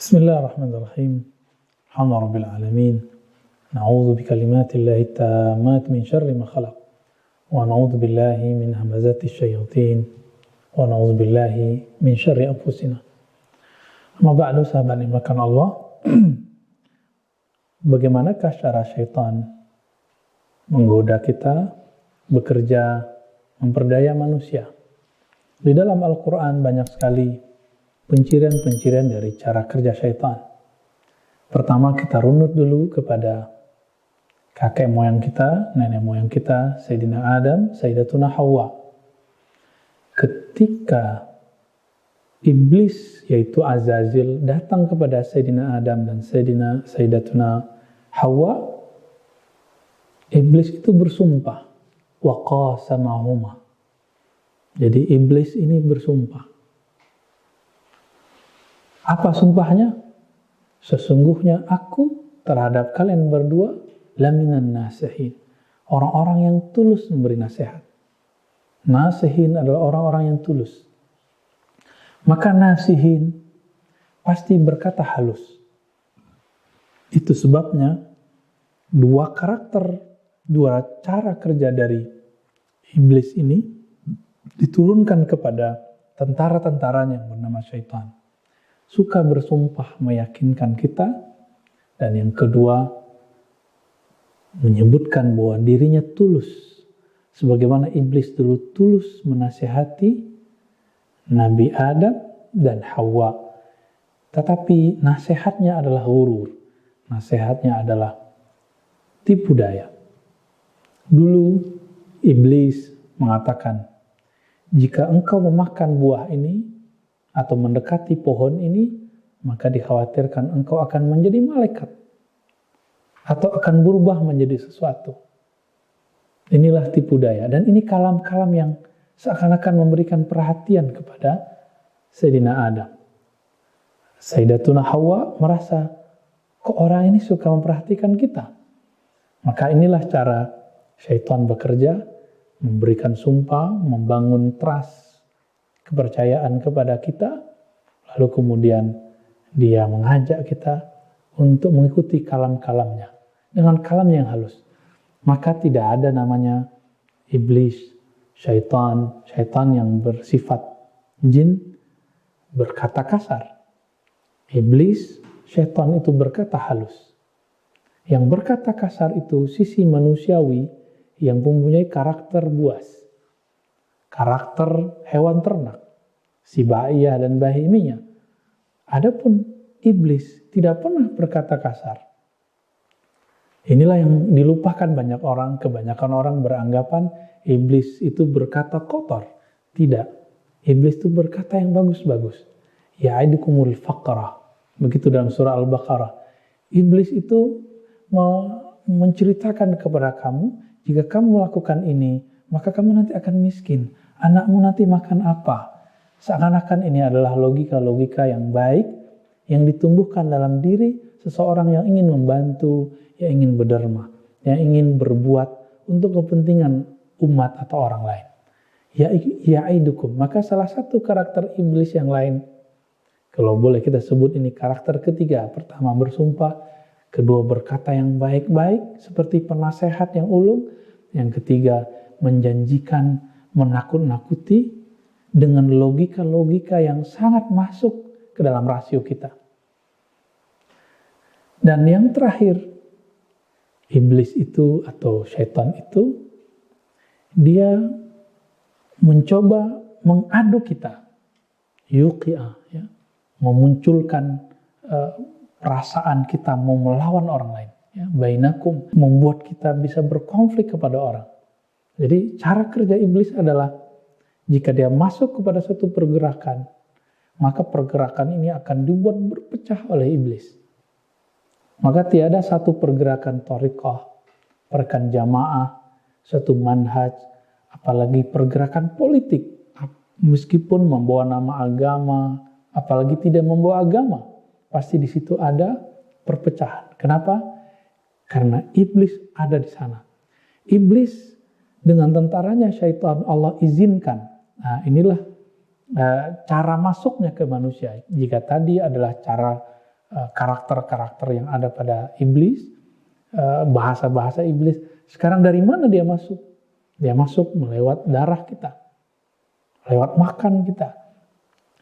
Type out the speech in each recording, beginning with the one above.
Bismillahirrahmanirrahim. Alhamdulillahirabbil alamin. Na'udzu bikalimatillahi tammat min syarri ma khalaq. Wa na'udzu billahi min hamazati syayatin. Wa na'udzu billahi min syarri anfusina. Amma ba'du, sahabat yang dimuliakan Allah. Bagaimanakah cara syaitan menggoda kita, bekerja, memperdaya manusia? Di dalam Al-Quran banyak sekali pencirian-pencirian dari cara kerja syaitan. Pertama, kita runut dulu kepada kakek moyang kita, nenek moyang kita, Sayyidina Adam, Sayyidatuna Hawa. Ketika iblis, yaitu Azazil, datang kepada Sayyidina Adam dan Sayyidatuna Hawa, iblis itu bersumpah. Wa qasamahuma. Jadi iblis ini bersumpah. Apa sumpahnya? Sesungguhnya aku terhadap kalian berdua laminan nasihin. Orang-orang yang tulus memberi nasihat. Nasihin adalah orang-orang yang tulus. Maka nasihin pasti berkata halus. Itu sebabnya dua cara kerja dari iblis ini diturunkan kepada tentara-tentaranya yang bernama syaitan. Suka bersumpah meyakinkan kita, dan yang kedua menyebutkan bahwa dirinya tulus, sebagaimana iblis dulu tulus menasihati Nabi Adam dan Hawa. Tetapi nasihatnya adalah ghurur, nasihatnya adalah tipu daya. Dulu iblis mengatakan, jika engkau memakan buah ini atau mendekati pohon ini, maka dikhawatirkan engkau akan menjadi malaikat atau akan berubah menjadi sesuatu. Inilah tipu daya, dan ini kalam-kalam yang seakan-akan memberikan perhatian kepada Sayyidina Adam. Sayyidatuna Hawa merasa, kok orang ini suka memperhatikan kita? Maka inilah cara syaitan bekerja, memberikan sumpah, membangun trust, kepercayaan kepada kita, lalu kemudian dia mengajak kita untuk mengikuti kalam-kalamnya dengan kalam yang halus. Maka tidak ada namanya iblis, syaitan yang bersifat jin berkata kasar. Iblis, syaitan itu berkata halus. Yang berkata kasar itu sisi manusiawi yang mempunyai karakter buas, karakter hewan ternak, sibaiyah dan bahimiyah. Adapun iblis tidak pernah berkata kasar. Inilah yang dilupakan banyak orang. Kebanyakan orang beranggapan iblis itu berkata kotor. Tidak. Iblis itu berkata yang bagus-bagus. Ya'idukumul faqrah. Begitu dalam surah Al-Baqarah. Iblis itu menceritakan kepada kamu, jika kamu melakukan ini, maka kamu nanti akan miskin. Anakmu nanti makan apa? Seakan-akan ini adalah logika-logika yang baik yang ditumbuhkan dalam diri seseorang yang ingin membantu, yang ingin berderma, yang ingin berbuat untuk kepentingan umat atau orang lain. Ya'idukum. Maka salah satu karakter iblis yang lain, kalau boleh kita sebut ini karakter ketiga. Pertama bersumpah, kedua berkata yang baik-baik seperti penasehat yang ulung, yang ketiga menjanjikan, menakut-nakuti dengan logika-logika yang sangat masuk ke dalam rasio kita. Dan yang terakhir, iblis itu atau syaitan itu, dia mencoba mengadu kita, yuqi'ah, ya, memunculkan perasaan kita mau melawan orang lain, ya, bainakum, membuat kita bisa berkonflik kepada orang. Jadi cara kerja iblis adalah jika dia masuk kepada suatu pergerakan, maka pergerakan ini akan dibuat berpecah oleh iblis. Maka tiada satu pergerakan thariqah, pergerakan jamaah, suatu manhaj, apalagi pergerakan politik, meskipun membawa nama agama, apalagi tidak membawa agama, pasti di situ ada perpecahan. Kenapa? Karena iblis ada di sana. Iblis dengan tentaranya syaitan Allah izinkan. Inilah cara masuknya ke manusia. Jika tadi adalah cara karakter-karakter yang ada pada iblis, bahasa-bahasa iblis. Sekarang dari mana dia masuk? Dia masuk melewat darah kita, lewat makan kita.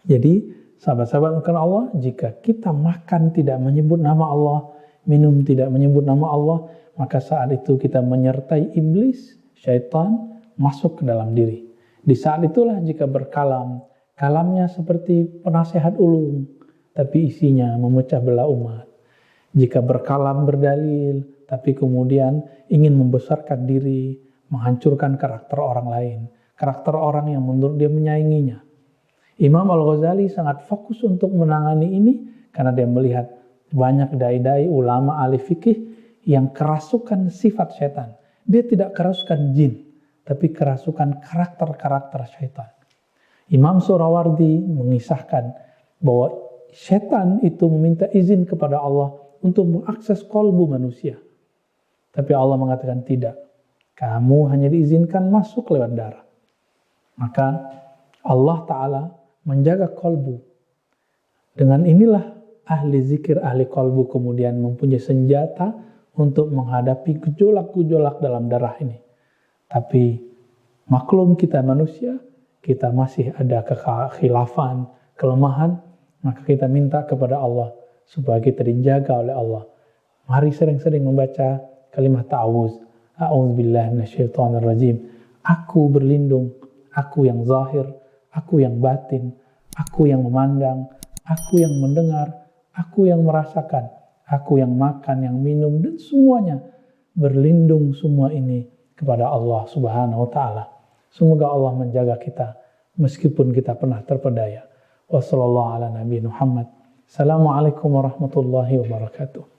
Jadi sahabat-sahabat bukan Allah, jika kita makan tidak menyebut nama Allah, minum tidak menyebut nama Allah, maka saat itu kita menyertai iblis, syaitan masuk ke dalam diri. Di saat itulah jika berkalam, kalamnya seperti penasehat ulung, tapi isinya memecah belah umat. Jika berkalam berdalil, tapi kemudian ingin membesarkan diri, menghancurkan karakter orang lain, karakter orang yang menurut dia menyainginya. Imam Al-Ghazali sangat fokus untuk menangani ini karena dia melihat banyak dai-dai ulama ahli fikih yang kerasukan sifat setan. Dia tidak kerasukan jin, tapi kerasukan karakter-karakter setan. Imam Surawardi mengisahkan bahwa setan itu meminta izin kepada Allah untuk mengakses kolbu manusia. Tapi Allah mengatakan tidak. Kamu hanya diizinkan masuk lewat darah. Maka Allah Ta'ala menjaga kolbu. Dengan inilah ahli zikir, ahli kolbu kemudian mempunyai senjata untuk menghadapi gejolak-gejolak dalam darah ini. Tapi maklum kita manusia, kita masih ada kekhilafan, kelemahan, maka kita minta kepada Allah supaya kita dijaga oleh Allah. Mari sering-sering membaca kalimat ta'awuz. A'udzubillahi minasyaitonirrajim. Aku berlindung, aku yang zahir, aku yang batin, aku yang memandang, aku yang mendengar, aku yang merasakan, aku yang makan, yang minum, dan semuanya. Berlindung semua ini kepada Allah Subhanahu wa Ta'ala. Semoga Allah menjaga kita meskipun kita pernah terpedaya. Wassalamualaikum warahmatullahi wabarakatuh.